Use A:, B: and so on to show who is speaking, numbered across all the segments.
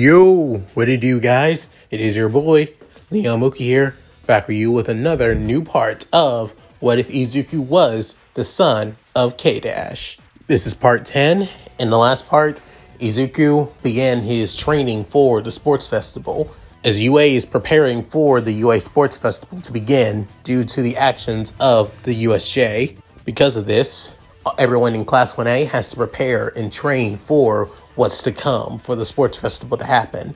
A: Yo, what it do, guys? It is your boy, Leon Mookie here, back with you with another new part of What If Izuku Was the Son of K-Dash. This is part 10. In the last part, Izuku began his training for the sports festival, as UA is preparing for the UA Sports Festival to begin due to the actions of the USJ. Because of this, everyone in Class 1A has to prepare and train for what's to come for the sports festival to happen.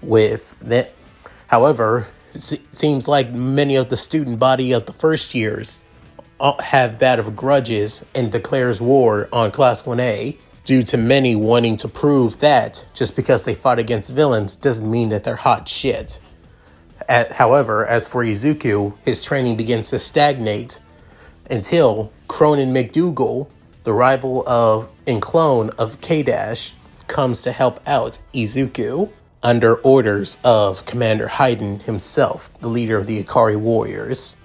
A: With that, however, it seems like many of the student body of the first years have that of grudges and declares war on Class 1A due to many wanting to prove that just because they fought against villains doesn't mean that they're hot shit. However, as for Izuku, his training begins to stagnate until Cronin McDougal, the rival of and clone of K-Dash, comes to help out Izuku under orders of Commander Hayden himself, the leader of the Ikari Warriors.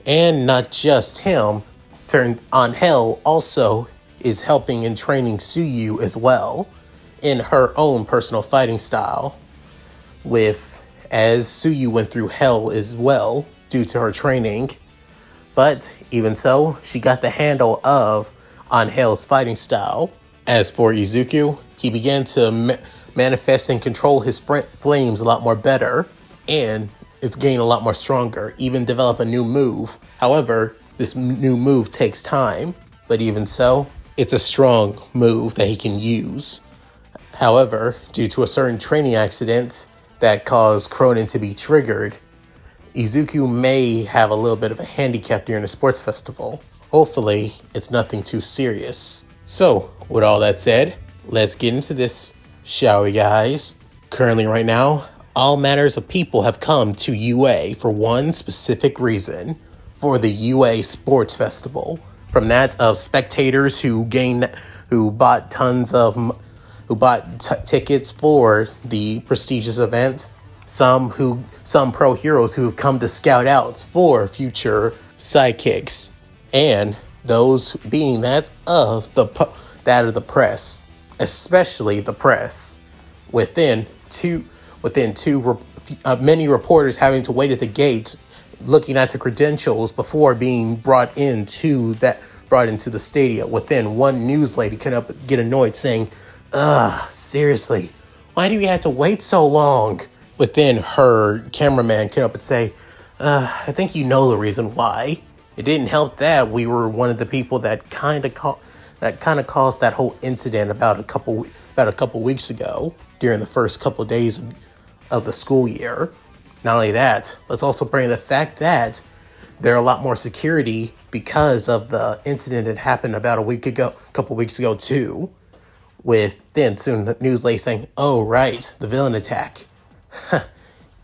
A: And not just him, turned on Hell also is helping and training Tsuyu as well in her own personal fighting style, as Tsuyu went through hell as well due to her training. But even so, she got the handle of Angel's fighting style. As for Izuku, he began to manifest and control his flames a lot more better, and it's getting a lot more stronger, even develop a new move. However, this new move takes time, but even so, it's a strong move that he can use. However, due to a certain training accident that caused Cronin to be triggered, Izuku may have a little bit of a handicap during the sports festival. Hopefully, it's nothing too serious. So, with all that said, let's get into this, shall we, guys? Currently, right now, all manners of people have come to UA for one specific reason, for the UA Sports Festival. From that of spectators who bought tickets for the prestigious event, some pro heroes who have come to scout out for future sidekicks, and those being that of the press, especially the press. Many reporters having to wait at the gate, looking at the credentials before being brought into the stadium. Within, one news lady could get annoyed, saying, seriously, why do we have to wait so long?" Within, her cameraman came up and say, I think you know the reason why. It didn't help that we were one of the people that kind of caused that whole incident about a couple weeks ago during the first couple of days of the school year. Not only that, let's also bring the fact that there are a lot more security because of the incident that happened about a couple weeks ago too. With then soon the news lady saying, "Oh right, the villain attack."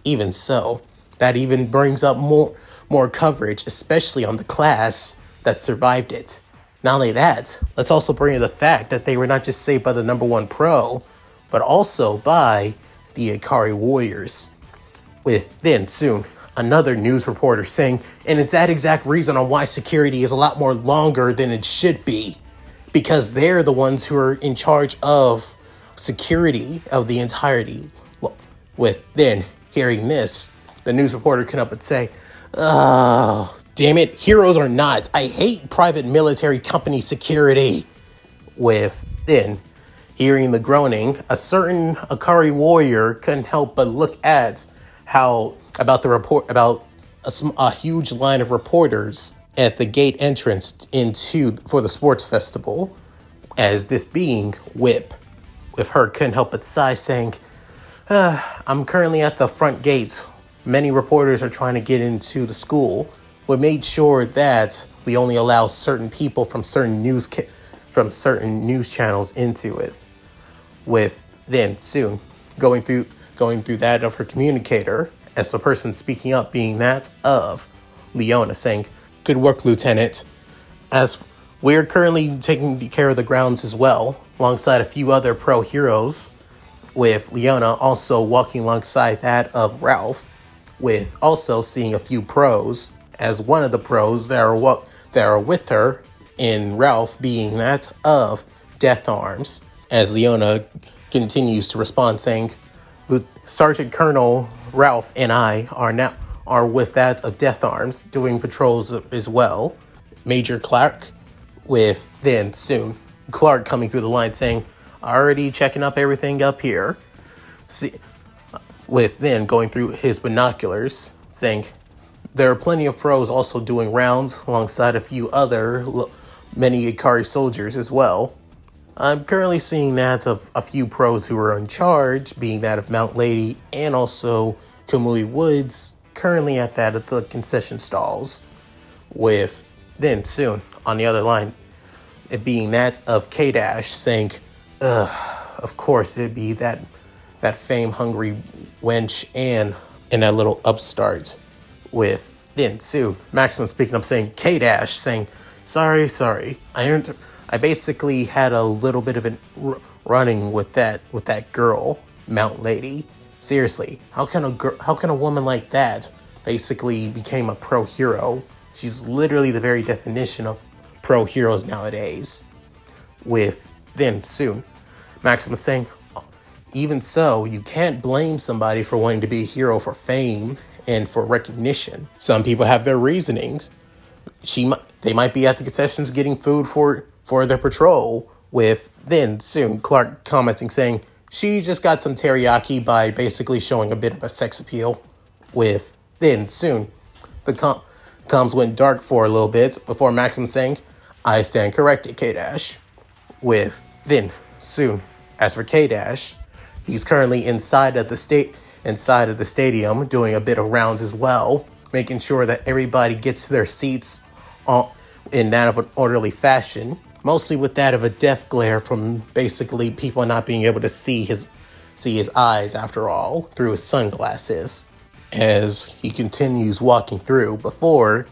A: Even so, that even brings up more coverage, especially on the class that survived it. Not only that, let's also bring in the fact that they were not just saved by the number one pro, but also by the Ikari Warriors. With then soon another news reporter saying, and it's that exact reason on why security is a lot more longer than it should be, because they're the ones who are in charge of security of the entirety. With then hearing this, the news reporter came up and say, "Oh, damn it, heroes or not, I hate private military company security." With then hearing the groaning, a certain Ikari warrior couldn't help but look at a huge line of reporters at the gate entrance for the sports festival, as this being Whip. With her couldn't help but sigh, saying, "I'm currently at the front gates. Many reporters are trying to get into the school. We made sure that we only allow certain people from certain news channels into it." With then soon going through that of her communicator, as the person speaking up being that of Leona, saying, "Good work, Lieutenant. As we're currently taking care of the grounds as well, alongside a few other pro heroes," with Leona also walking alongside that of Ralph, with also seeing a few pros, as one of the pros that are with her in Ralph being that of Death Arms, as Leona continues to respond saying, Sergeant Colonel Ralph and I are with that of Death Arms doing patrols as well. Major Clark with then soon Clark coming through the line saying, already checking up everything up here. See, with then going through his binoculars saying, there are plenty of pros also doing rounds alongside a few other many Ikari soldiers as well. I'm currently seeing that of a few pros who are in charge, being that of Mount Lady and also Kamui Woods, currently at that of the concession stalls. With then soon on the other line, it being that of K-Dash saying, of course it'd be that fame-hungry wench and that little upstart. With then soon Maximum speaking up saying, K-Dash saying, sorry, I basically had a little bit of a running with that girl, Mount Lady. Seriously, how can a woman like that basically became a pro hero? She's literally the very definition of pro heroes nowadays. With then soon, Maximus saying, even so, you can't blame somebody for wanting to be a hero for fame and for recognition. Some people have their reasonings. They might be at the concessions getting food for their patrol. With then soon Clark commenting saying, she just got some teriyaki by basically showing a bit of a sex appeal. With then soon the comms went dark for a little bit before Maxim saying, I stand corrected, K-Dash. With then soon, as for K-Dash, he's currently inside of the stadium doing a bit of rounds as well, making sure that everybody gets to their seats in that of an orderly fashion, mostly with that of a death glare from basically people not being able to see his eyes after all through his sunglasses, as he continues walking through before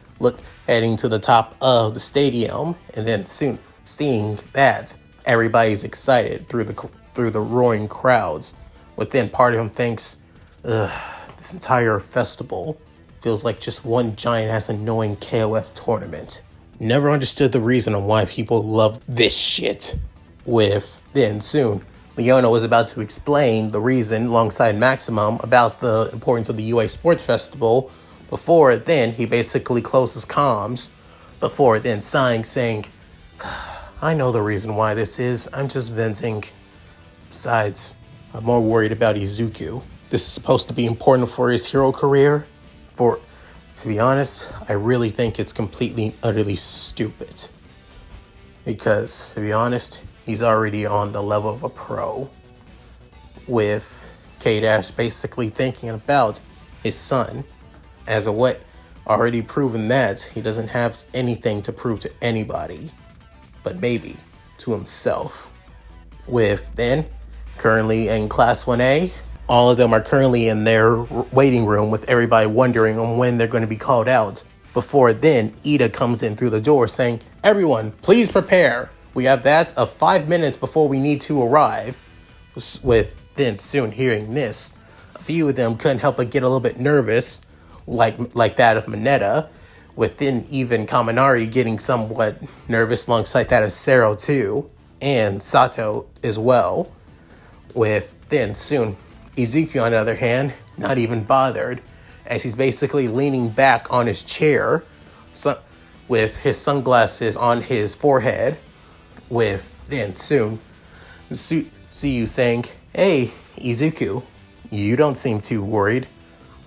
A: heading to the top of the stadium, and then soon seeing that everybody's excited through the roaring crowds. Within part of him thinks, this entire festival feels like just one giant ass annoying KOF tournament. Never understood the reason on why people love this shit. With then soon, Leona was about to explain the reason alongside Maximum about the importance of the UA Sports Festival. Before then, he basically closes comms. Before then, sighing, saying, I know the reason why this is. I'm just venting. Besides, I'm more worried about Izuku. This is supposed to be important for his hero career. To be honest, I really think it's completely and utterly stupid. Because, to be honest, he's already on the level of a pro. With K-Dash basically thinking about his son as a what, already proven that he doesn't have anything to prove to anybody, but maybe to himself. With then, currently in Class 1A, all of them are currently in their waiting room with everybody wondering on when they're going to be called out. Before then, Ida comes in through the door saying, everyone, please prepare. We have that of 5 minutes before we need to arrive. With then soon hearing this, a few of them couldn't help but get a little bit nervous, like that of Mineta. With then even Kaminari getting somewhat nervous alongside that of Sero too, and Sato as well. With then soon Izuku, on the other hand, not even bothered, as he's basically leaning back on his chair with his sunglasses on his forehead. With then soon see you saying, hey, Izuku, you don't seem too worried.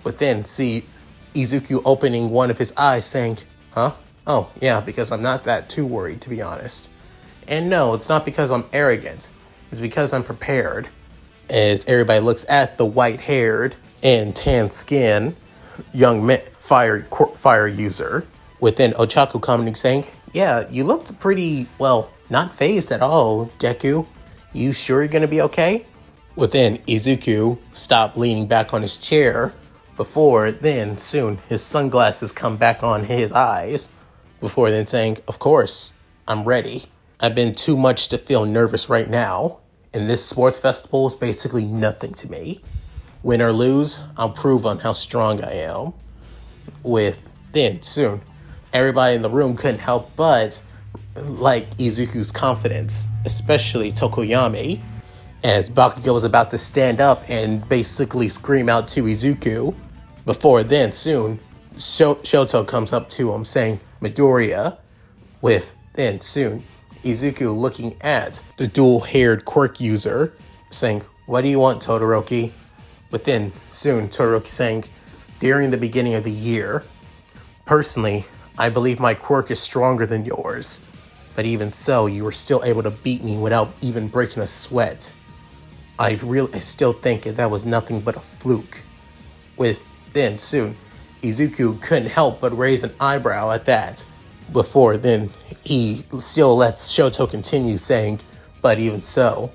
A: But then see Izuku opening one of his eyes saying, huh? Oh, yeah, because I'm not that too worried, to be honest. And no, it's not because I'm arrogant. It's because I'm prepared. As everybody looks at the white-haired and tan-skinned young fire user, within Ochaku commenting saying, yeah, you looked pretty, well, not phased at all, Deku. You sure you're going to be okay? Within Izuku stopped leaning back on his chair. Before then, soon, his sunglasses come back on his eyes. Before then saying, of course, I'm ready. I've been too much to feel nervous right now. And this sports festival is basically nothing to me. Win or lose, I'll prove on how strong I am. With then, soon, everybody in the room couldn't help but like Izuku's confidence, especially Tokoyami, as Bakugo was about to stand up and basically scream out to Izuku. Before then, soon, Shoto comes up to him saying, Midoriya, with then soon, Izuku looking at the dual-haired quirk user, saying, what do you want, Todoroki? But then soon, Todoroki saying, during the beginning of the year, personally, I believe my quirk is stronger than yours. But even so, you were still able to beat me without even breaking a sweat. I still think that was nothing but a fluke. With then soon, Izuku couldn't help but raise an eyebrow at that. Before then, he still lets Shoto continue saying, but even so,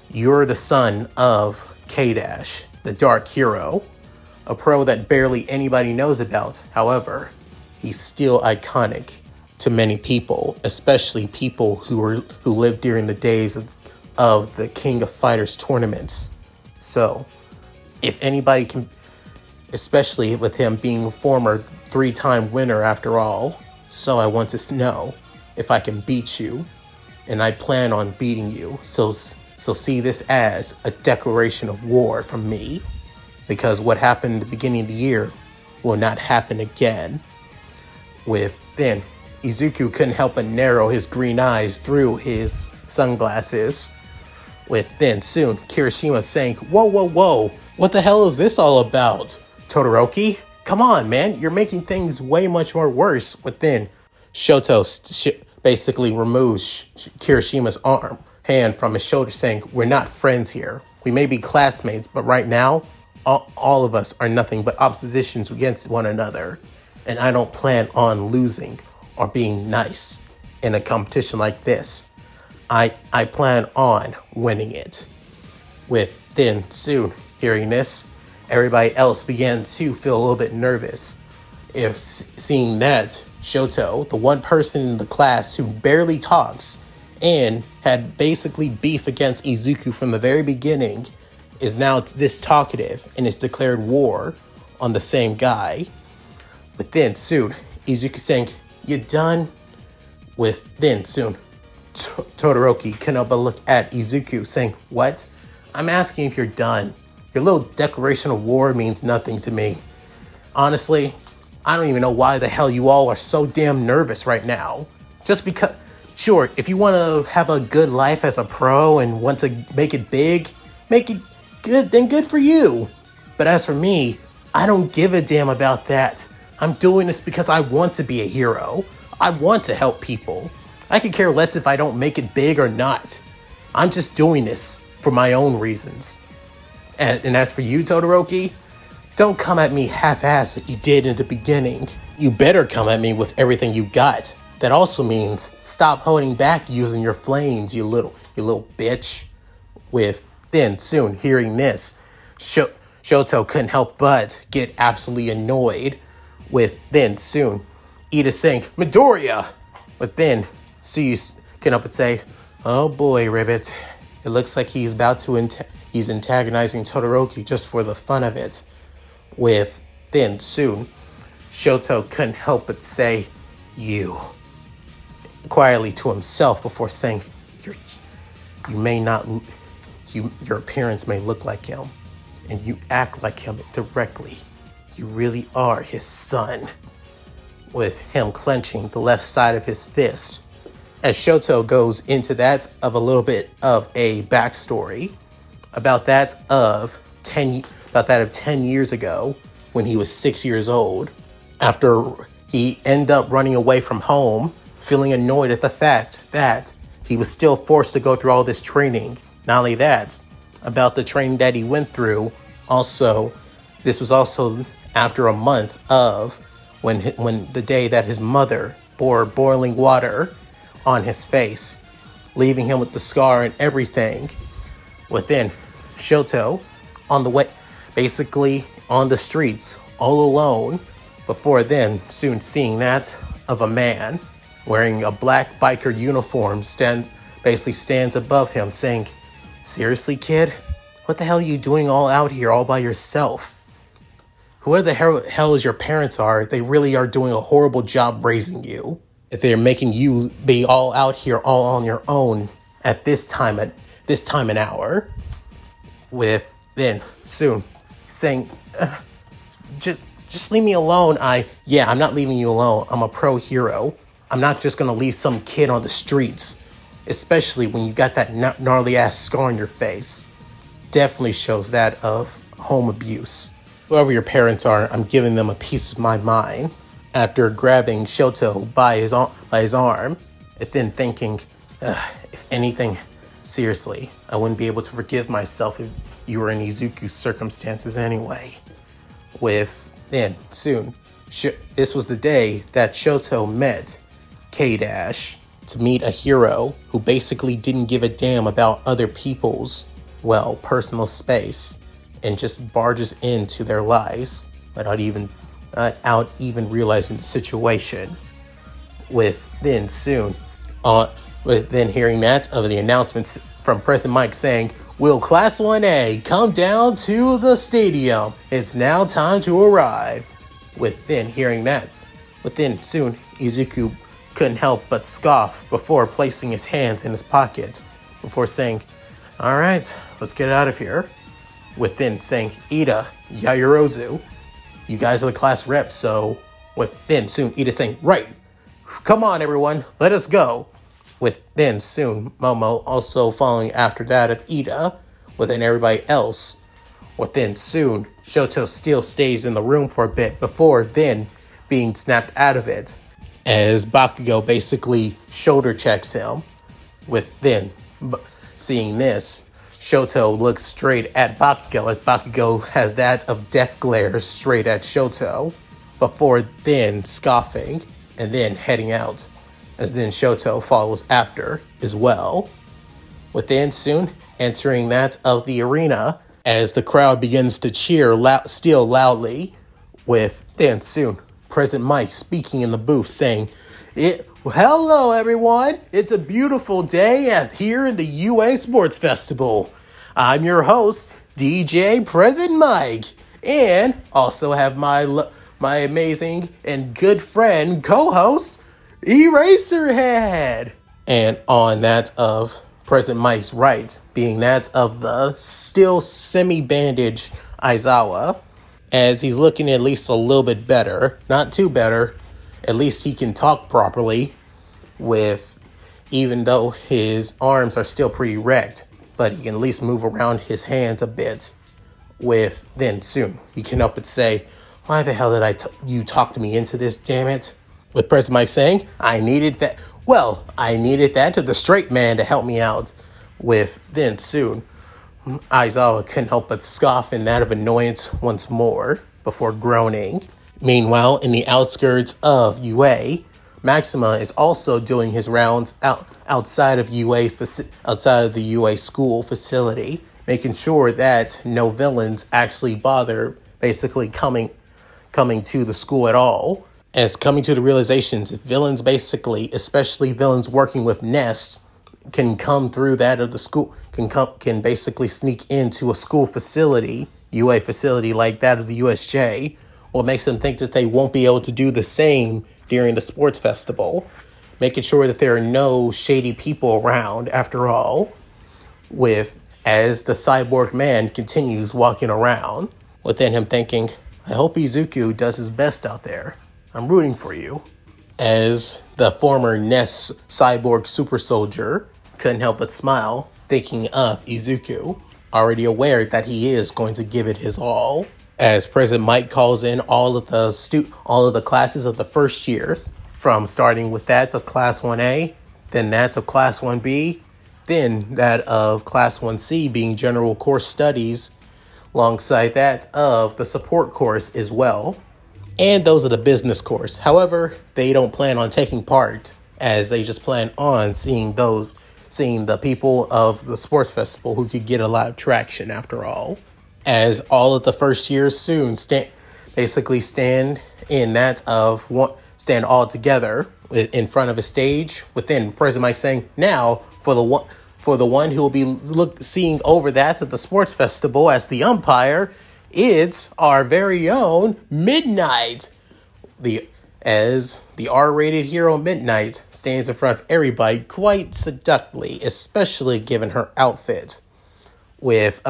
A: you're the son of K-Dash, the Dark Hero, a pro that barely anybody knows about. However, he's still iconic to many people, especially people who lived during the days of the King of Fighters tournaments. So, if anybody can, especially with him being a former 3-time winner after all, so I want to know if I can beat you, and I plan on beating you. So see this as a declaration of war from me, because what happened at the beginning of the year will not happen again. With then, Izuku couldn't help but narrow his green eyes through his sunglasses. With then soon, Kirishima saying, whoa, what the hell is this all about? Todoroki? Come on, man, you're making things way much more worse. With then, Shoto basically removes Kirishima's hand from his shoulder, saying, we're not friends here. We may be classmates, but right now, all of us are nothing but oppositions against one another. And I don't plan on losing or being nice in a competition like this. I plan on winning it. With then soon hearing this, everybody else began to feel a little bit nervous. If seeing that, Shoto, the one person in the class who barely talks and had basically beef against Izuku from the very beginning, is now this talkative and has declared war on the same guy. But then soon, Izuku saying, you done? With then soon, Todoroki couldn't help but look at Izuku saying, what? I'm asking if you're done. Your little declaration of war means nothing to me. Honestly, I don't even know why the hell you all are so damn nervous right now. Just because, sure, if you want to have a good life as a pro and want to make it big, make it good, then good for you. But as for me, I don't give a damn about that. I'm doing this because I want to be a hero. I want to help people. I could care less if I don't make it big or not. I'm just doing this for my own reasons. And as for you, Todoroki, don't come at me half-assed like you did in the beginning. You better come at me with everything you got. That also means stop holding back using your flames, you little bitch. With then soon hearing this, Shoto couldn't help but get absolutely annoyed. With then soon Ida saying, Midoriya! But then Suyu couldn't help but say, oh boy, Ribbit. It looks like he's about to he's antagonizing Todoroki just for the fun of it. With then soon, Shoto couldn't help but say, you, quietly to himself before saying, your appearance may look like him, and you act like him directly. You really are his son. With him clenching the left side of his fist. As Shoto goes into that of a little bit of a backstory about that of 10 years ago when he was 6 years old, after he ended up running away from home, feeling annoyed at the fact that he was still forced to go through all this training. Not only that, about the training that he went through, also, this was also after a month of when the day that his mother poured boiling water on his face, leaving him with the scar and everything. Within Shoto, on the way, basically on the streets, all alone, before then soon seeing that of a man wearing a black biker uniform stands above him saying, seriously, kid? What the hell are you doing all out here all by yourself? Whoever the hell is your parents are, they really are doing a horrible job raising you. If they're making you be all out here all on your own at this time this time and hour. With then soon saying, just leave me alone. I'm not leaving you alone. I'm a pro hero. I'm not just gonna leave some kid on the streets, especially when you got that gnarly ass scar on your face. Definitely shows that of home abuse. Whoever your parents are, I'm giving them a piece of my mind. After grabbing Shoto by his arm, and then thinking, if anything, seriously, I wouldn't be able to forgive myself if you were in Izuku's circumstances anyway. Then soon, this was the day that Shoto met K-Dash to meet a hero who basically didn't give a damn about other people's, personal space and just barges into their lives without even realizing the situation. Then hearing that of the announcements from President Mike saying, "Will Class 1A come down to the stadium? It's now time to arrive." Hearing that, soon Izuku couldn't help but scoff before placing his hands in his pocket, before saying, "All right, let's get out of here." Saying, "Ida, Yaoyorozu, you guys are the class reps, so..." Soon Ida saying, "Right, come on everyone, let us go." Soon Momo also following after that of Ida, everybody else. Soon Shoto still stays in the room for a bit before then being snapped out of it, as Bakugo basically shoulder checks him. Seeing this, Shoto looks straight at Bakugo as Bakugo has that of death glare straight at Shoto, before then scoffing and then heading out, as then Shoto follows after as well. Soon entering that of the arena as the crowd begins to cheer still loudly, soon President Mike speaking in the booth saying, "Hello everyone, it's a beautiful day here in the UA Sports Festival. I'm your host, DJ President Mike, and also have my amazing and good friend co-host, Eraserhead." And on that of President Mike's right, being that of the still semi-bandaged Aizawa, as he's looking at least a little bit better, not too better, at least he can talk properly, even though his arms are still pretty wrecked, but he can at least move around his hands a bit. Soon he can up and say, "Why the hell did you talk to me into this, damn it?" With President Mike saying, I needed that to the straight man to help me out. Soon Aizawa couldn't help but scoff in that of annoyance once more, before groaning. Meanwhile, in the outskirts of UA, Maxima is also doing his rounds outside of the UA school facility, making sure that no villains actually bother basically coming to the school at all. As coming to the realizations, villains basically, especially villains working with Nest, can come through that of the school, can basically sneak into a school facility, UA facility like that of the USJ, what makes them think that they won't be able to do the same during the sports festival, making sure that there are no shady people around after all, as the cyborg man continues walking around, within him thinking, I hope Izuku does his best out there. I'm rooting for you. As the former Ness cyborg super soldier couldn't help but smile, thinking of Izuku, already aware that he is going to give it his all. As President Mike calls in all of the classes of the first years, from starting with that of Class 1A, then that of Class 1B, then that of Class 1C being General Course Studies, alongside that of the support course as well. And those are the business course. However, they don't plan on taking part, as they just plan on seeing the people of the sports festival who could get a lot of traction after all. As all of the first years soon stand all together in front of a stage, within President Mike saying, now for the one who will be seeing over that at the sports festival as the umpire, it's our very own Midnight. as the R-rated hero Midnight stands in front of everybody quite seductively, especially given her outfit, with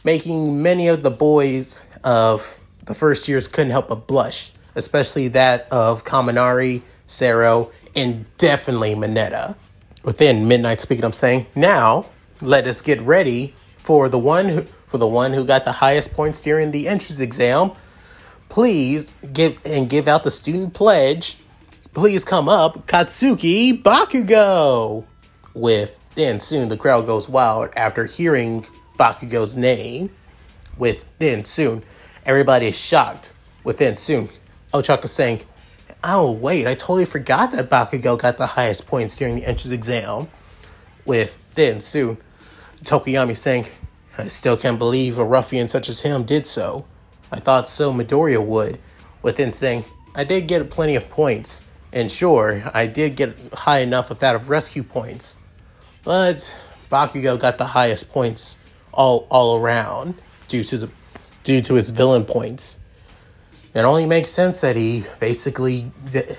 A: making many of the boys of the first years couldn't help but blush, especially that of Kaminari, Sero, and definitely Mineta. Within Midnight speaking, I'm saying, now let us get ready for the one who got the highest points during the entrance exam. Please give out the student pledge. Please come up, Katsuki Bakugo. Then soon the crowd goes wild after hearing Bakugo's name. Then soon everybody is shocked. Then soon Ochako saying, "Oh wait, I totally forgot that Bakugo got the highest points during the entrance exam." Then soon Tokoyami saying, "I still can't believe a ruffian such as him did so. I thought so Midoriya would." Within saying, "I did get plenty of points, and sure, I did get high enough of that of rescue points. But Bakugo got the highest points all around due to his villain points. It only makes sense that he basically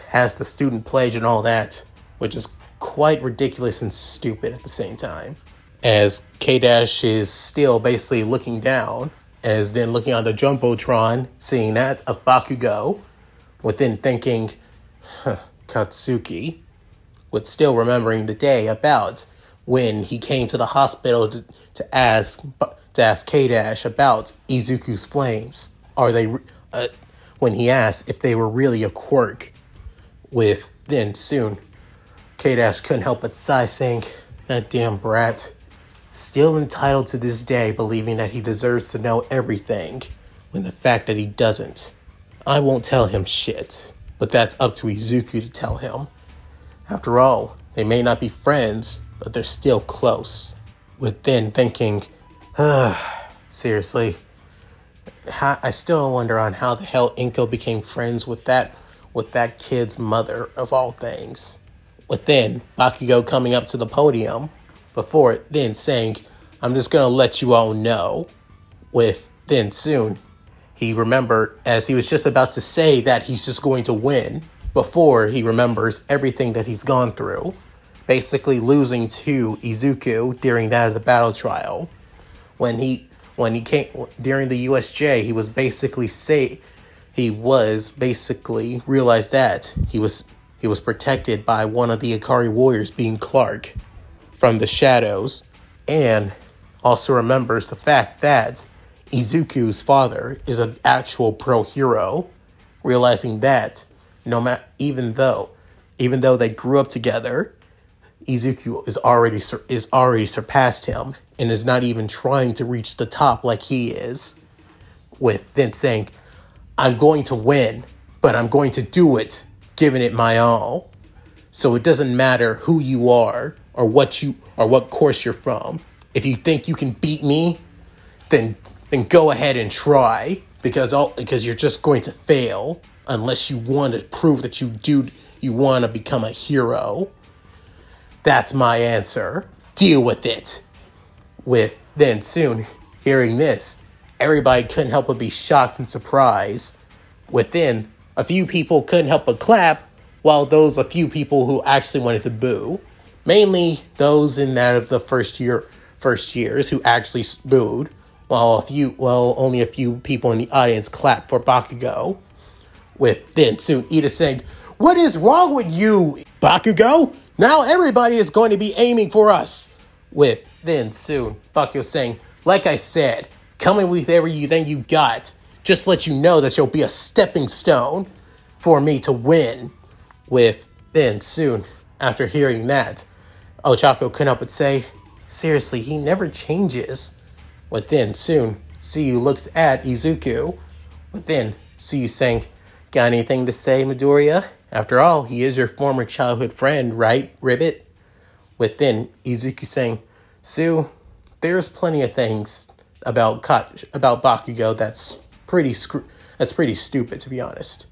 A: has the student pledge and all that, which is quite ridiculous and stupid at the same time." As K-Dash is still basically looking down, as then looking on the Jumbotron, seeing that of Bakugo, within thinking, Katsuki, with still remembering the day about when he came to the hospital to ask K-Dash about Izuku's flames. When he asked if they were really a quirk. Then soon, K-Dash couldn't help but sigh, saying, "That damn brat. Still entitled to this day, believing that he deserves to know everything, when the fact that he doesn't. I won't tell him shit, but that's up to Izuku to tell him. After all, they may not be friends, but they're still close." Then thinking, seriously, I still wonder on how the hell Inko became friends with that kid's mother of all things. Then Bakugo coming up to the podium, before then saying, "I'm just going to let you all know." Then soon, he remembered, as he was just about to say that he's just going to win, before he remembers everything that he's gone through, basically losing to Izuku during that of the battle trial. When he came during the USJ, he was basically realized that he was protected by one of the Ikari warriors, being Clark, from the shadows, and also remembers the fact that Izuku's father is an actual pro hero, realizing that even though they grew up together, Izuku is already surpassed him and is not even trying to reach the top like he is. Then saying, "I'm going to win, but I'm going to do it, giving it my all. So it doesn't matter who you are or what course you're from. If you think you can beat me, then go ahead and try, because you're just going to fail unless you want to prove that you want to become a hero. That's my answer. Deal with it." Then soon, hearing this, everybody couldn't help but be shocked and surprised. Within, a few people couldn't help but clap, while a few people who actually wanted to boo. Mainly those in that of the first years who actually booed, while only a few people in the audience clapped for Bakugo. Then soon Ida saying, "What is wrong with you, Bakugo? Now everybody is going to be aiming for us." Then soon Bakugo saying, "Like I said, coming with everything you got, just let you know that you'll be a stepping stone for me to win." Then soon, after hearing that, Ochako couldn't help but say, "Seriously, he never changes." Then soon, Tsuyu looks at Izuku. Then Tsuyu saying, "Got anything to say, Midoriya? After all, he is your former childhood friend, right, Ribbit?" Then Izuku saying, "Sue, there's plenty of things about Bakugo that's pretty stupid, to be honest.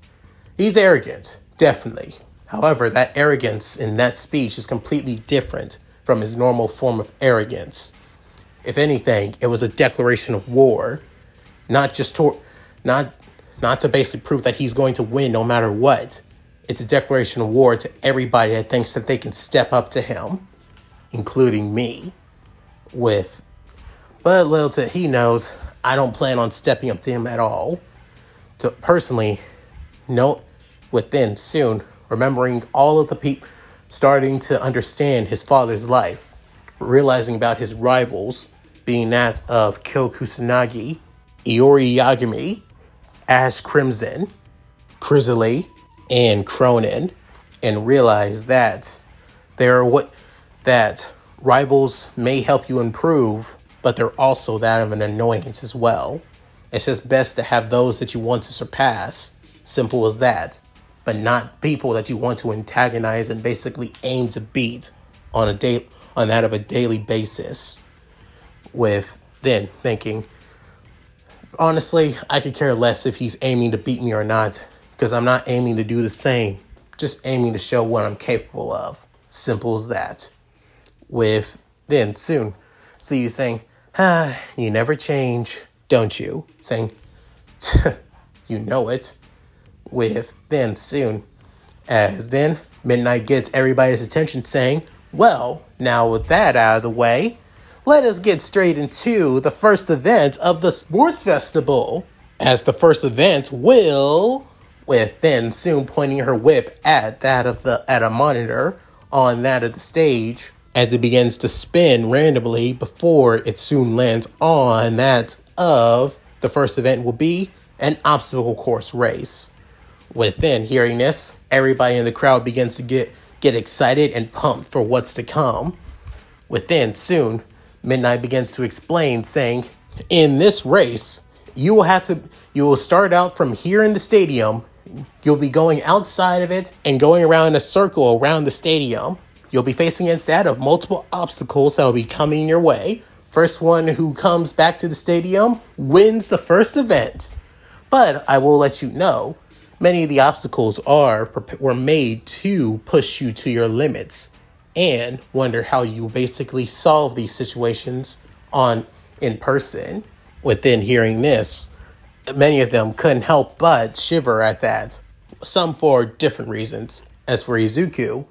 A: He's arrogant, definitely. However, that arrogance in that speech is completely different from his normal form of arrogance. If anything, it was a declaration of war, not to basically prove that he's going to win no matter what. It's a declaration of war to everybody that thinks that they can step up to him, including me. But little did he knows, I don't plan on stepping up to him at all. To personally, within soon, remembering all of the people, starting to understand his father's life, realizing about his rivals, being that of Kyo Kusanagi, Iori Yagami, Ash Crimson, Chrysalie, and Cronin, and realize that that rivals may help you improve, but they're also that of an annoyance as well. It's just best to have those that you want to surpass, simple as that, but not people that you want to antagonize and basically aim to beat on that of a daily basis. With then thinking, honestly, I could care less if he's aiming to beat me or not, because I'm not aiming to do the same, just aiming to show what I'm capable of. Simple as that. With then soon, see you saying, you never change, don't you? Saying, you know it. With then soon, as then Midnight gets everybody's attention saying, well, now with that out of the way, let us get straight into the first event of the sports festival. As the first event will, with then soon pointing her whip at a monitor on that of the stage, as it begins to spin randomly before it soon lands on that of the first event will be an obstacle course race. Within hearing this, everybody in the crowd begins to get excited and pumped for what's to come. Within soon, Midnight begins to explain, saying, in this race, you will start out from here in the stadium. You'll be going outside of it and going around in a circle around the stadium. You'll be facing against that of multiple obstacles that will be coming your way. First one who comes back to the stadium wins the first event. But I will let you know, many of the obstacles were made to push you to your limits and wonder how you basically solve these situations in person. Within hearing this, many of them couldn't help but shiver at that, some for different reasons. As for Izuku,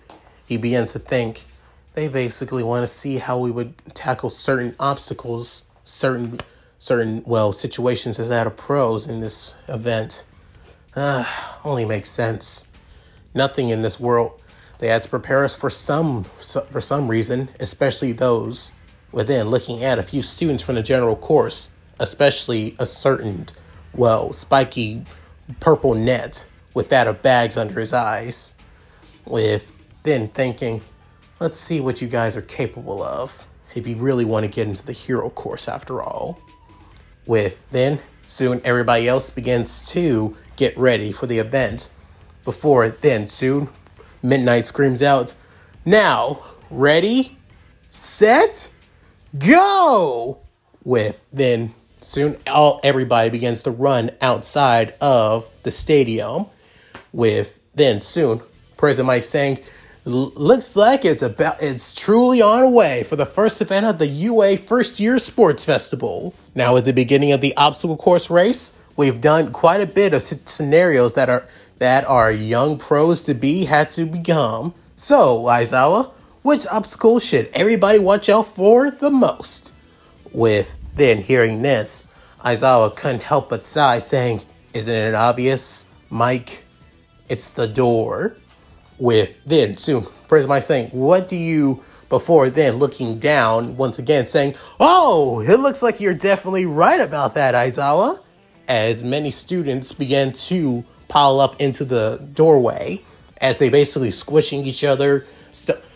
A: he begins to think they basically want to see how we would tackle certain obstacles, certain situations as that of pros in this event. Only makes sense. Nothing in this world. They had to prepare us for some reason, especially those within looking at a few students from the general course, especially a certain, spiky purple net with that of bags under his eyes. With then thinking, let's see what you guys are capable of if you really want to get into the hero course after all. With then, soon everybody else begins to get ready for the event. Before then, soon, Midnight screams out, now, ready, set, go! With then, soon, everybody begins to run outside of the stadium. With then, soon, President Mike saying, looks like it's truly on the way for the first event of the UA First Year Sports Festival. Now, at the beginning of the obstacle course race, we've done quite a bit of scenarios that our young pros to be had to become. So, Aizawa, which obstacle should everybody watch out for the most? With then hearing this, Aizawa couldn't help but sigh, saying, isn't it obvious, Mike? It's the door. With then soon, President Mike saying, what do you, before then looking down, once again saying, oh, it looks like you're definitely right about that, Aizawa. As many students began to pile up into the doorway, as they basically squishing each other,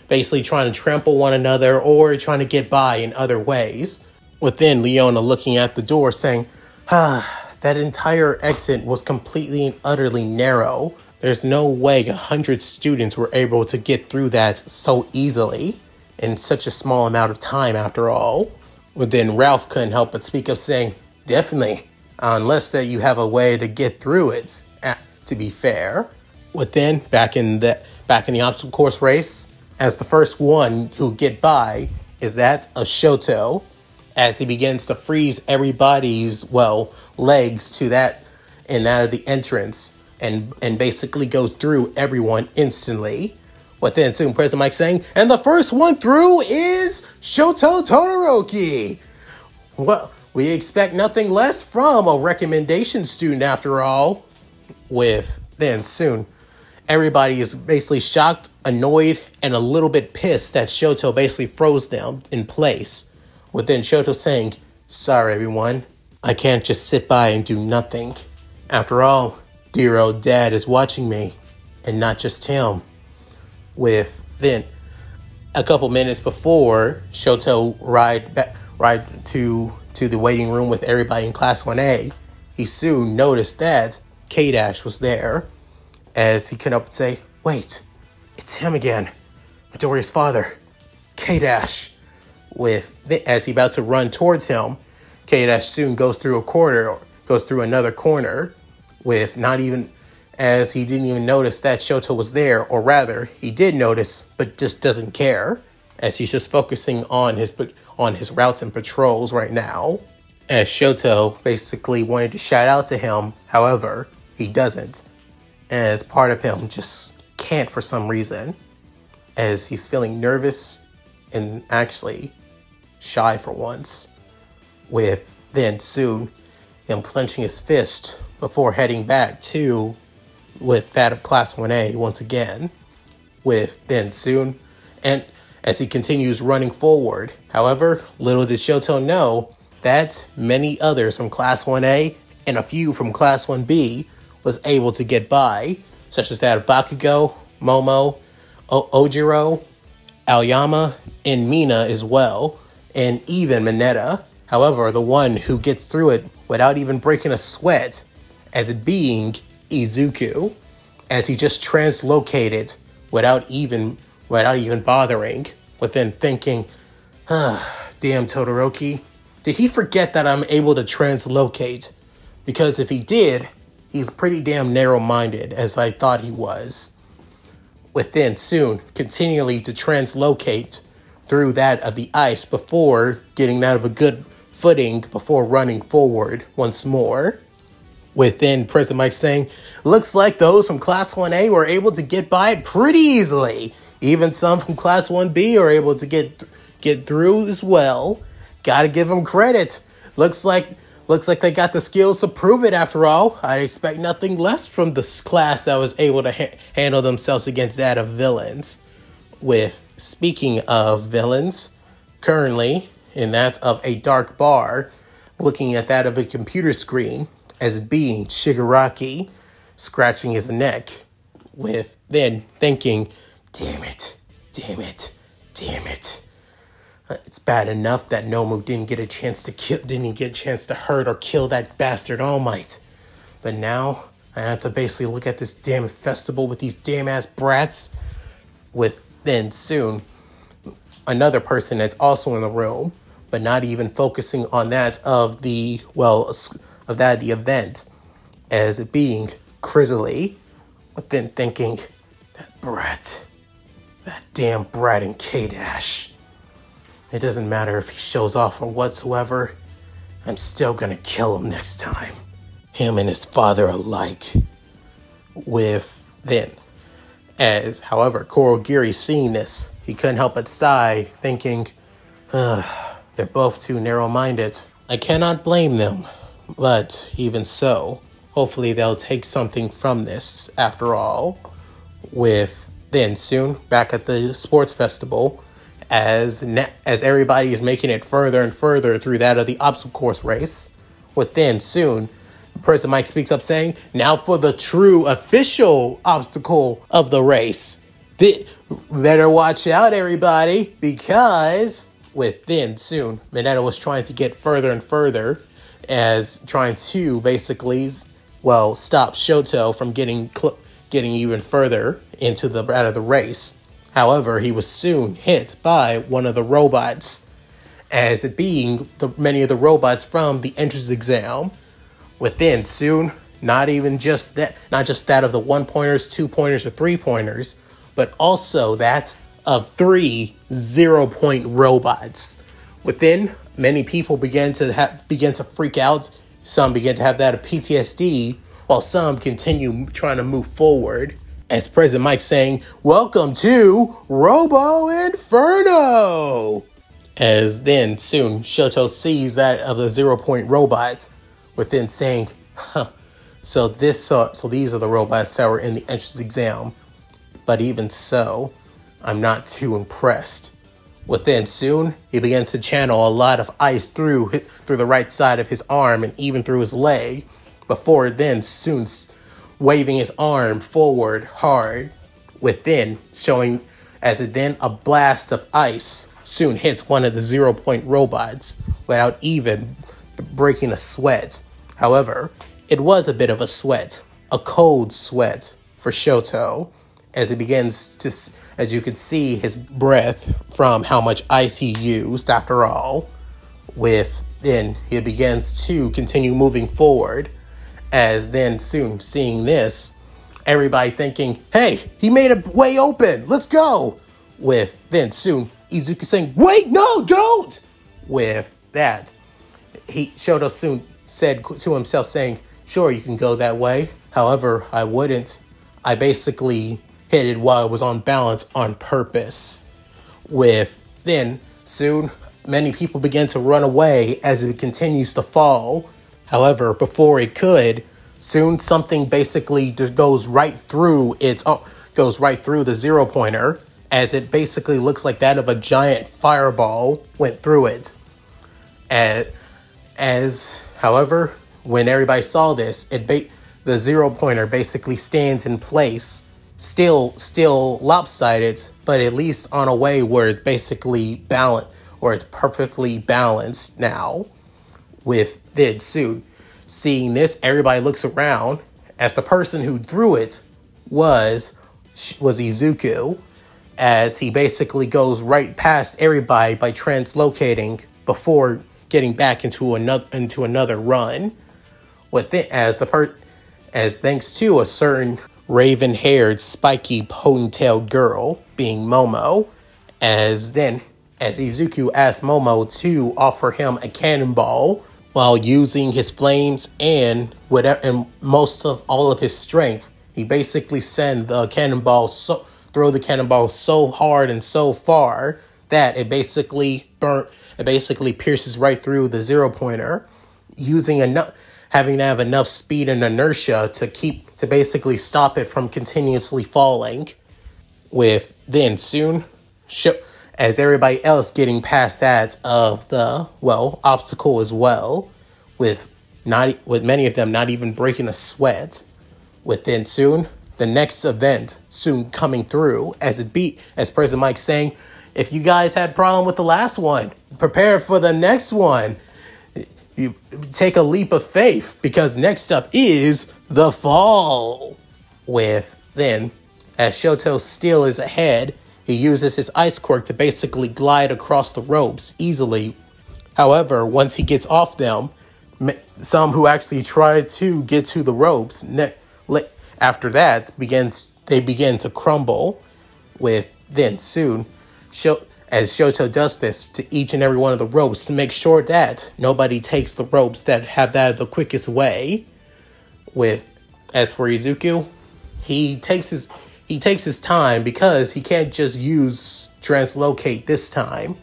A: basically trying to trample one another or trying to get by in other ways. Within Leona looking at the door saying, that entire exit was completely and utterly narrow. There's no way 100 students were able to get through that so easily in such a small amount of time after all. But then Ralph couldn't help but speak up saying, definitely, unless that you have a way to get through it, to be fair. But then back in the obstacle course race, as the first one who get by is that of Shoto, as he begins to freeze everybody's, legs to that and that of the entrance. and basically goes through everyone instantly. With then soon President Mike saying, and the first one through is Shoto Todoroki. Well, we expect nothing less from a recommendation student after all. With then soon, everybody is basically shocked, annoyed, and a little bit pissed that Shoto basically froze them in place. With then Shoto saying, sorry everyone, I can't just sit by and do nothing. After all, dear old dad is watching me, and not just him. With then, a couple minutes before Shoto ride to the waiting room with everybody in Class 1A, he soon noticed that K-Dash was there, as he came up and say, wait, it's him again, Midoriya's father, K-Dash. As he about to run towards him, K-Dash soon goes through another corner, with not even, as he didn't even notice that Shoto was there, or rather, he did notice, but just doesn't care, as he's just focusing on his routes and patrols right now. As Shoto basically wanted to shout out to him, however, he doesn't, as part of him just can't for some reason, as he's feeling nervous and actually shy for once, with then soon him clenching his fist before heading back to with that of Class 1A once again, with then soon, and as he continues running forward. However, little did Shoto know that many others from Class 1A and a few from Class 1B was able to get by, such as that of Bakugo, Momo, Ojiro, Aoyama, and Mina as well, and even Mineta. However, the one who gets through it without even breaking a sweat, as it being Izuku, as he just translocated without even bothering, within thinking, damn Todoroki, did he forget that I'm able to translocate? Because if he did, he's pretty damn narrow-minded, as I thought he was. Within soon, continually to translocate through that of the ice before getting that of a good footing before running forward once more. Within President Mike saying, looks like those from Class 1A were able to get by it pretty easily. Even some from Class 1B are able to get through as well. Gotta give them credit. Looks like they got the skills to prove it after all. I expect nothing less from this class that was able to handle themselves against that of villains. With, speaking of villains, currently in that of a dark bar, looking at that of a computer screen, as being Shigaraki, scratching his neck, with then thinking, damn it. It's bad enough that Nomu didn't get a chance to hurt or kill that bastard All Might. But now I have to basically look at this damn festival with these damn ass brats. With then soon another person that's also in the room, but not even focusing on that of the event, as it being Chrysalie, but then thinking, that damn brat in K-Dash. It doesn't matter if he shows off or whatsoever, I'm still gonna kill him next time. Him and his father alike. With then, as however Kurogiri seeing this, he couldn't help but sigh, thinking, they're both too narrow-minded. I cannot blame them, but even so, hopefully they'll take something from this after all. With then soon, back at the sports festival, as everybody is making it further and further through that of the obstacle course race. Within soon, President Mike speaks up saying, now for the true official obstacle of the race. Better watch out, everybody, because within soon, Mineta was trying to get further and further, as trying to basically, stop Shoto from getting even further into out of the race. However, he was soon hit by one of the robots, as it being many of the robots from the entrance exam. Within soon, not just that of the 1-pointers, 2-pointers, or 3-pointers, but also that of 3 0-point robots. Within, many people began to freak out. Some began to have that of PTSD, while some continue trying to move forward. As President Mike saying, "Welcome to Robo Inferno!" As then soon Shoto sees that of the 0-point robots, with then saying, "Huh, so these are the robots that were in the entrance exam. But even so, I'm not too impressed." Within soon, he begins to channel a lot of ice through the right side of his arm and even through his leg, before then soon waving his arm forward hard, within showing as it then a blast of ice soon hits one of the 0-point robots without even breaking a sweat. However, it was a bit of a sweat, a cold sweat for Shoto, as he begins to, as you could see his breath from how much ice he used after all. With then he begins to continue moving forward, as then soon seeing this, everybody thinking, "Hey, he made a way open, let's go." With then soon Izuku saying, "Wait, no, don't." With that, Shoto soon said to himself saying, "Sure, you can go that way. However, I wouldn't. I basically hit it while it was on balance on purpose." With then soon many people begin to run away as it continues to fall. However, before it could, soon something basically just goes right through the 0-pointer, as it basically looks like that of a giant fireball went through it. However, when everybody saw this, the 0-pointer basically stands in place, still lopsided, but at least on a way where it's basically balanced, or it's perfectly balanced now. With then soon seeing this, everybody looks around, as the person who threw it was Izuku, as he basically goes right past everybody by translocating before getting back into another run. As thanks to a certain raven-haired, spiky, ponytailed girl, being Momo, as Izuku asked Momo to offer him a cannonball while using his flames and most of all of his strength. He basically throw the cannonball so hard and so far that it basically pierces right through the 0-pointer, having to have enough speed and inertia to basically stop it from continuously falling. With then soon, as everybody else getting past that of the obstacle as well, with many of them not even breaking a sweat. Within soon, the next event soon coming through, as President Mike saying, "If you guys had problem with the last one, prepare for the next one. You take a leap of faith, because next up is the fall." With then, as Shoto still is ahead, he uses his ice quirk to basically glide across the ropes easily. However, once he gets off them, some who actually try to get to the ropes, after that, they begin to crumble. With then soon, as Shoto does this to each and every one of the ropes to make sure that nobody takes the ropes that have that the quickest way. As for Izuku, he takes his time, because he can't just use translocate this time,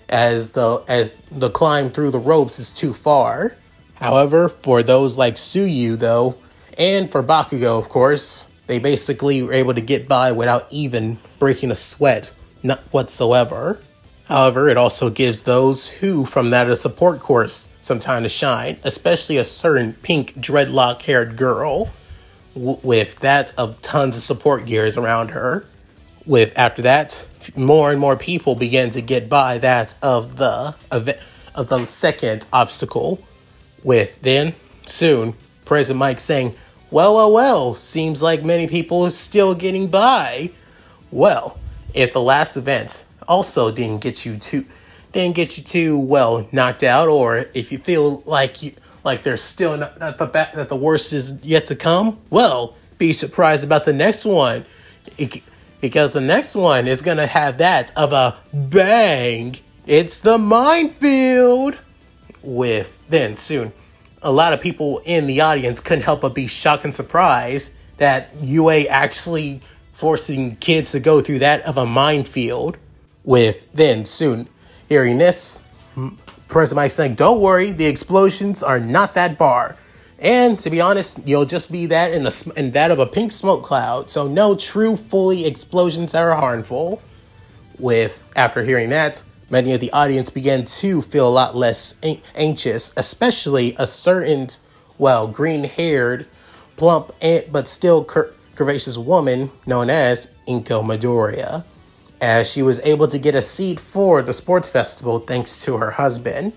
A: as the climb through the ropes is too far. However, for those like Tsuyu though, and for Bakugo of course, they basically were able to get by without even breaking a sweat, not whatsoever. However, it also gives those who from that support course some time to shine, especially a certain pink dreadlock-haired girl, with that of tons of support gears around her. After that, more and more people begin to get by that of the second obstacle. With then soon President Mike saying, well, seems like many people are still getting by. Well, if the last event also didn't get you too knocked out, or if you feel like there's still that the worst is yet to come, well, be surprised about the next one, because the next one is gonna have that of a bang. It's the minefield. With then soon a lot of people in the audience couldn't help but be shocked and surprised that UA actually forcing kids to go through that of a minefield. With then soon hearing this, President Mike saying, "Don't worry, the explosions are not that bar. And to be honest, you'll just be that in that of a pink smoke cloud. So no true fully explosions that are harmful." With after hearing that, many of the audience began to feel a lot less anxious, especially a certain, green-haired, plump, but still curvaceous woman known as Inko Midoriya, as she was able to get a seat for the sports festival thanks to her husband.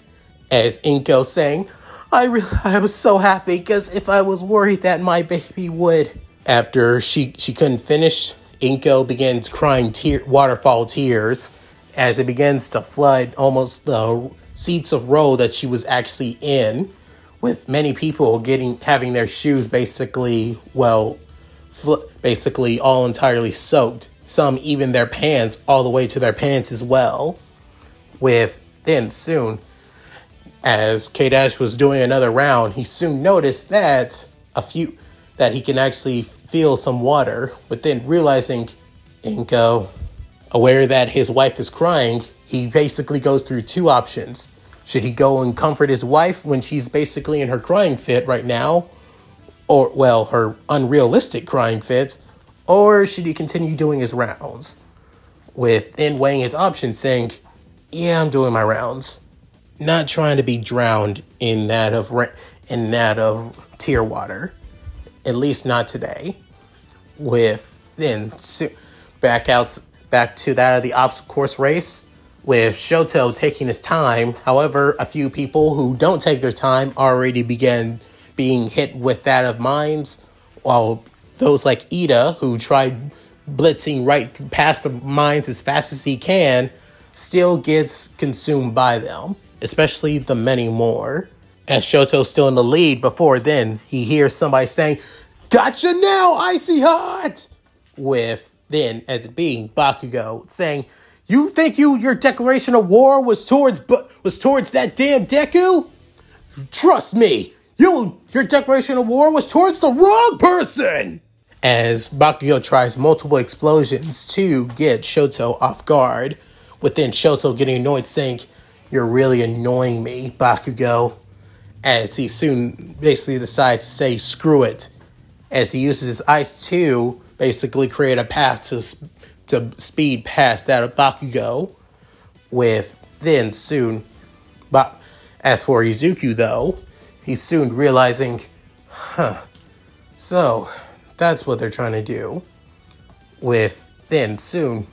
A: As Inko saying, I was so happy because if I was worried that my baby would. After she couldn't finish, Inko begins crying waterfall tears as it begins to flood almost the seats of row that she was actually in, with many people having their shoes basically all entirely soaked. Some even their pants all the way to their pants as well. With then soon, as K-Dash was doing another round, he soon noticed that he can actually feel some water. But then realizing Inko, aware that his wife is crying, he basically goes through two options. Should he go and comfort his wife when she's basically in her crying fit right now? Or, her unrealistic crying fits. Or should he continue doing his rounds? With then weighing his options, saying, yeah, I'm doing my rounds. Not trying to be drowned in that of tear water. At least not today. With then back to that of the obstacle course race, with Shoto taking his time. However, a few people who don't take their time already began being hit with that of mines, while those like Ida, who tried blitzing right past the mines as fast as he can, still gets consumed by them, especially the many more. As Shoto's still in the lead, before then, he hears somebody saying, "Gotcha now, icy hot!" With then, as it being Bakugo, saying, "You think your declaration of war was towards that damn Deku? Trust me, your declaration of war was towards the wrong person!" As Bakugo tries multiple explosions to get Shoto off guard, with then Shoto getting annoyed, saying, "You're really annoying me, Bakugo," as he soon basically decides to say screw it, as he uses his ice to basically create a path to speed past that of Bakugo. With then soon, as for Izuku though, he's soon realizing, so that's what they're trying to do. With then soon,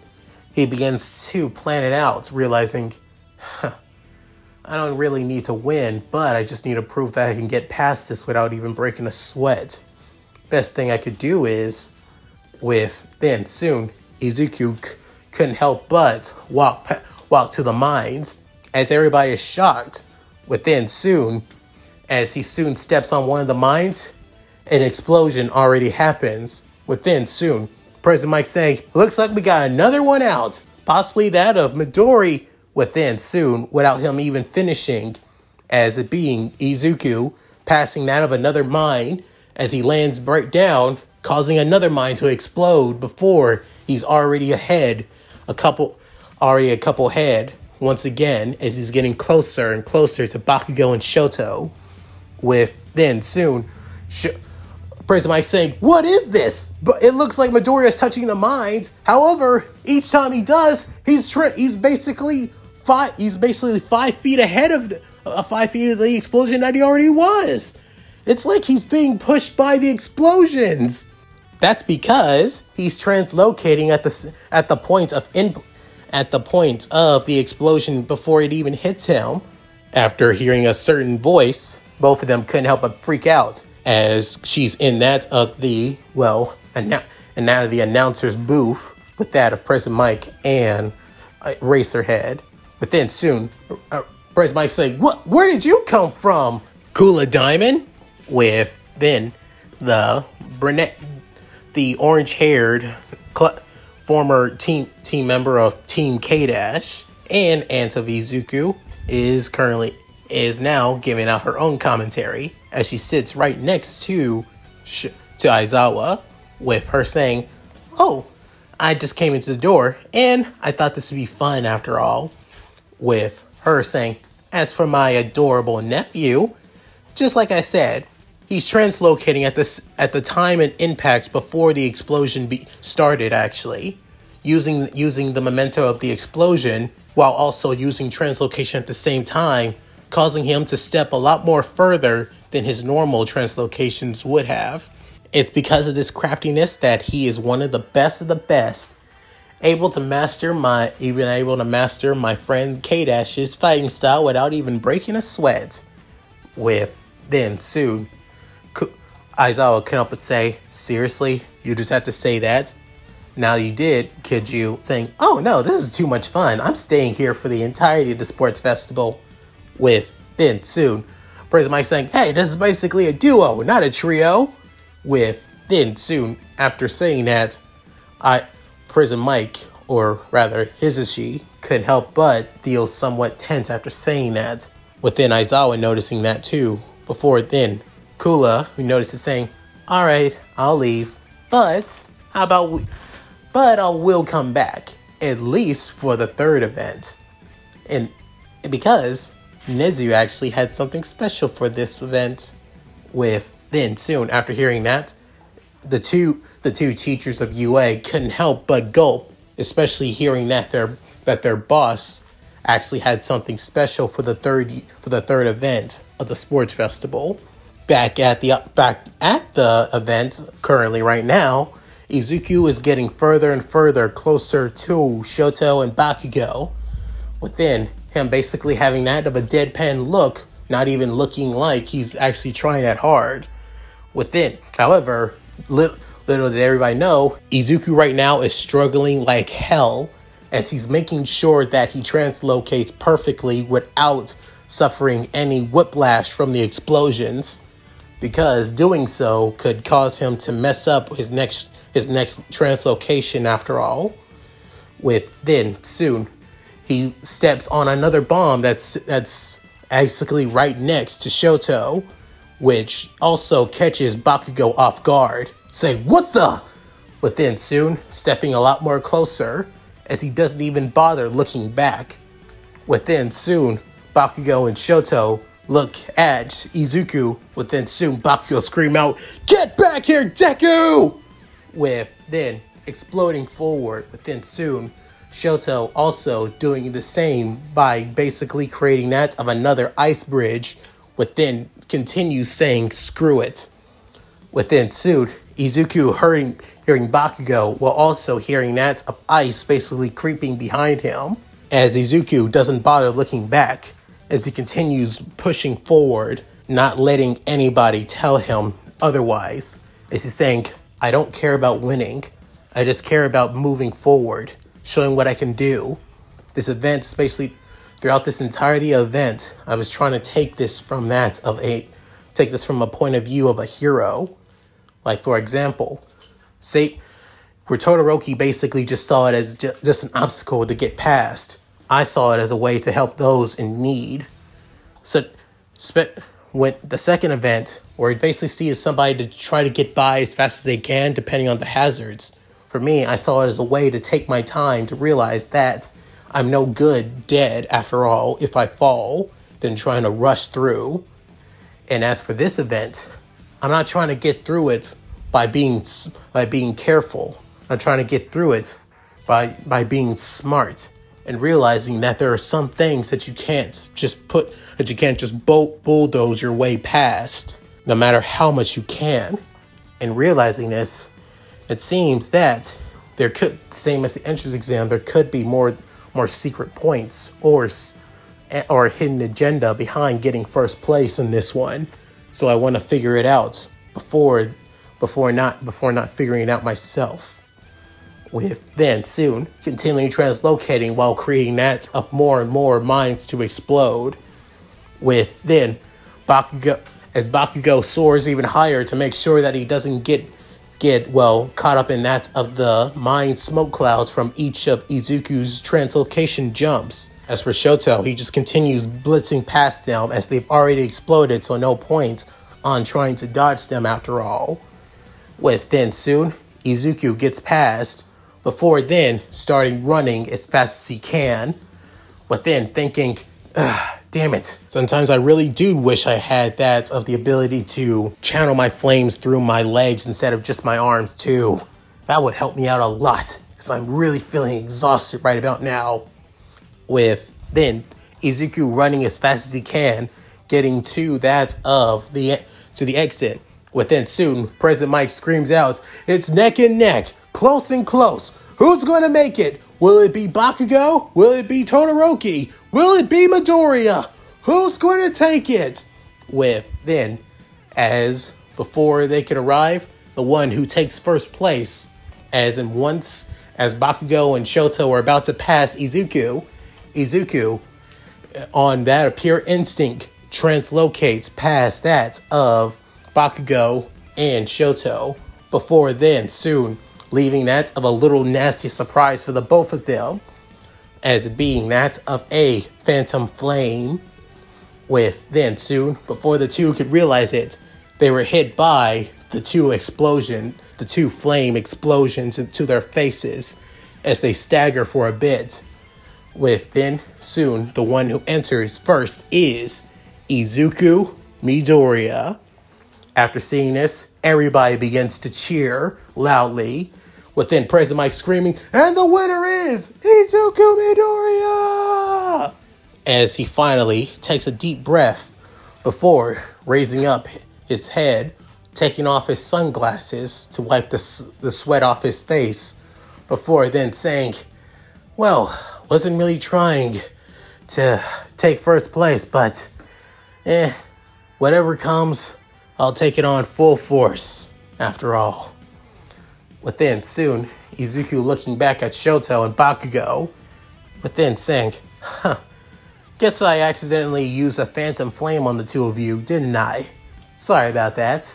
A: he begins to plan it out, realizing, I don't really need to win, but I just need to prove that I can get past this without even breaking a sweat. Best thing I could do is, with then soon, Izuku couldn't help but walk to the mines, as everybody is shocked. With then soon, as he soon steps on one of the mines, an explosion already happens. Within soon, President Mike saying, "Looks like we got another one out. Possibly that of Midori." Within soon, without him even finishing, as it being Izuku passing that of another mine, as he lands right down, causing another mine to explode before he's already a couple ahead once again, as he's getting closer and closer to Bakugo and Shoto. With then soon, President Mike saying, "What is this? But it looks like Midoriya is touching the mines. However, each time he does, he's basically 5 feet ahead of 5 feet of the explosion that he already was. It's like he's being pushed by the explosions." That's because he's translocating at the point of the explosion before it even hits him. After hearing a certain voice, both of them couldn't help but freak out, as she's in that of the announcer's booth, with that of President Mike and Racerhead. But then soon, President Mike saying, "What? Where did you come from, Kula Diamond?" With then the orange-haired former team member of Team K-Dash and Aunt of Izuku is now giving out her own commentary, as she sits right next to Aizawa, with her saying, "Oh, I just came into the door, and I thought this would be fun after all." With her saying, "As for my adorable nephew, just like I said, he's translocating at the time and impact before the explosion started, actually, using the memento of the explosion while also using translocation at the same time, causing him to step a lot more further than his normal translocations would have. It's because of this craftiness that he is one of the best, able to master my friend K-Dash's fighting style without even breaking a sweat." With then soon, Aizawa came up and say, "Seriously, you just have to say that? Now you did, kid you," saying, "Oh no, this is too much fun. I'm staying here for the entirety of the sports festival." With then soon, Prison Mike saying, "Hey, this is basically a duo, not a trio." With then soon, after saying that, Prison Mike, or rather Hisashi, couldn't help but feel somewhat tense after saying that. With then Aizawa noticing that too. Before then, Kula, who noticed it, saying, "Alright, I'll leave, but how about I will come back, at least for the third event." And because Nezu actually had something special for this event. With then soon, after hearing that, the two teachers of UA couldn't help but gulp, especially hearing that their boss actually had something special for the third event of the sports festival. Back at the event currently right now, Izuku is getting further and further closer to Shoto and Bakugo, within him basically having that of a deadpan look, not even looking like he's actually trying that hard. Within, however, little did everybody know, Izuku right now is struggling like hell as he's making sure that he translocates perfectly without suffering any whiplash from the explosions, because doing so could cause him to mess up his next translocation after all. With then soon, he steps on another bomb that's basically right next to Shoto, which also catches Bakugo off guard. Say, "What the?" But then soon, stepping a lot more closer, as he doesn't even bother looking back. Within soon, Bakugo and Shoto look at Izuku. Within soon, Bakugo scream out, "Get back here, Deku!" With then exploding forward. Within soon, Shoto also doing the same by basically creating that of another ice bridge. Within continues saying, "Screw it." Within soon, Izuku hearing Bakugo while also hearing that of ice basically creeping behind him, as Izuku doesn't bother looking back as he continues pushing forward, not letting anybody tell him otherwise, as he's saying, "I don't care about winning, I just care about moving forward, showing what I can do." This event is basically, throughout this entirety of event, I was trying to take this from a point of view of a hero. Like, for example, say where Todoroki basically just saw it as just an obstacle to get past, I saw it as a way to help those in need. So, when the second event, where he basically sees somebody to try to get by as fast as they can, depending on the hazards, for me, I saw it as a way to take my time to realize that I'm no good dead, after all, if I fall, than trying to rush through. And as for this event, I'm not trying to get through it by being careful. I'm trying to get through it by being smart and realizing that there are some things that you can't just bulldoze your way past, no matter how much you can. And realizing this, it seems that there could, same as the entrance exam, there could be more secret points or a hidden agenda behind getting first place in this one. So I want to figure it out before not figuring it out myself. With then soon continuing translocating while creating that of more and more minds to explode. With then Bakugo soars even higher to make sure that he doesn't get caught up in that of the mind smoke clouds from each of Izuku's translocation jumps. As for Shoto, he just continues blitzing past them as they've already exploded, so no point on trying to dodge them after all. With then soon, Izuku gets past, before then starting running as fast as he can, but then thinking, damn it. Sometimes I really do wish I had that of the ability to channel my flames through my legs instead of just my arms too. That would help me out a lot, because I'm really feeling exhausted right about now. With then Izuku running as fast as he can, getting to that of the exit. Within soon, President Mike screams out, "It's neck and neck, close and close. Who's going to make it? Will it be Bakugo? Will it be Todoroki? Will it be Midoriya? Who's going to take it?" With then, as before they could arrive, the one who takes first place, as Bakugo and Shoto are about to pass Izuku, on that pure instinct, translocates past that of Bakugo and Shoto, before then soon leaving that of a little nasty surprise for the both of them, as being that of a phantom flame. With then soon, before the two could realize it, they were hit by the two flame explosions into their faces as they stagger for a bit. With then soon, the one who enters first is Izuku Midoriya. After seeing this, everybody begins to cheer loudly, with then President Mike screaming, "And the winner is Izuku Midoriya!" As he finally takes a deep breath before raising up his head, taking off his sunglasses to wipe the sweat off his face, before then saying, "Well, wasn't really trying to take first place, but whatever comes, I'll take it on full force, after all." Within soon, Izuku looking back at Shoto and Bakugo, within saying, "Guess I accidentally used a phantom flame on the two of you, didn't I? Sorry about that."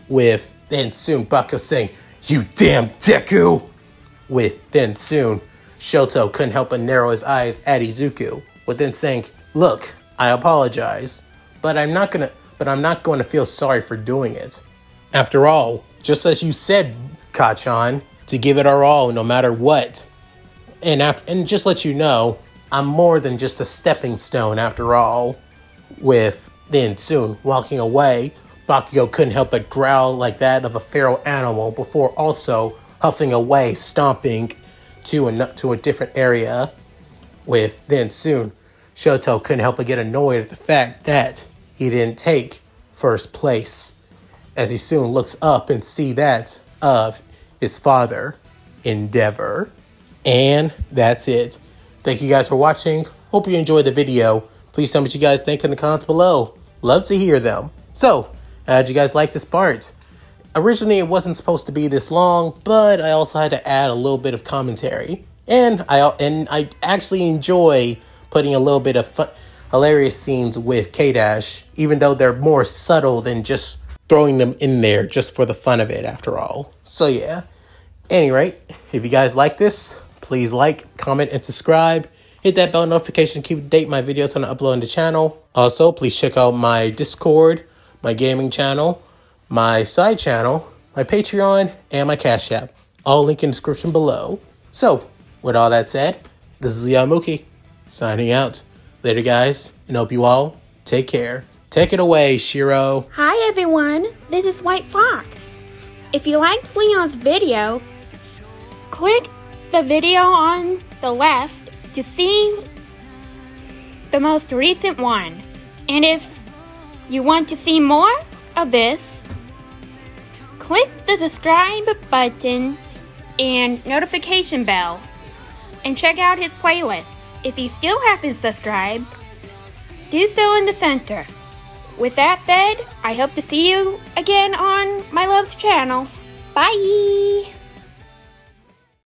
A: With then soon Bakugo saying, "You damn Deku!" With then soon, Shoto couldn't help but narrow his eyes at Izuku, with then saying, "Look, I apologize, but I'm not going to feel sorry for doing it. After all, just as you said, Kachan, to give it our all no matter what. And just let you know, I'm more than just a stepping stone after all." With then soon walking away, Bakugo couldn't help but growl like that of a feral animal before also huffing away, stomping to a different area. With then soon, Shoto couldn't help but get annoyed at the fact that he didn't take first place, as he soon looks up and see that of his father, Endeavor. And that's it. Thank you guys for watching. Hope you enjoyed the video. Please tell me what you guys think in the comments below. Love to hear them. So, how'd you guys like this part? Originally, it wasn't supposed to be this long, but I also had to add a little bit of commentary. And I actually enjoy putting a little bit of hilarious scenes with K-Dash, even though they're more subtle than just throwing them in there just for the fun of it, after all. So yeah. Anyway, if you guys like this, please like, comment, and subscribe. Hit that bell notification to keep up to date my videos when I upload on the channel. Also, please check out my Discord, my gaming channel, my side channel, my Patreon, and my Cash App. All linked in the description below. So, with all that said, this is Yamuki, signing out. Later, guys, and hope you all take care. Take it away, Shiro.
B: Hi, everyone. This is White Fox. If you liked Leon's video, click the video on the left to see the most recent one. And if you want to see more of this, click the subscribe button and notification bell and check out his playlists. If you still haven't subscribed, do so in the center. With that said, I hope to see you again on my love's channel. Bye!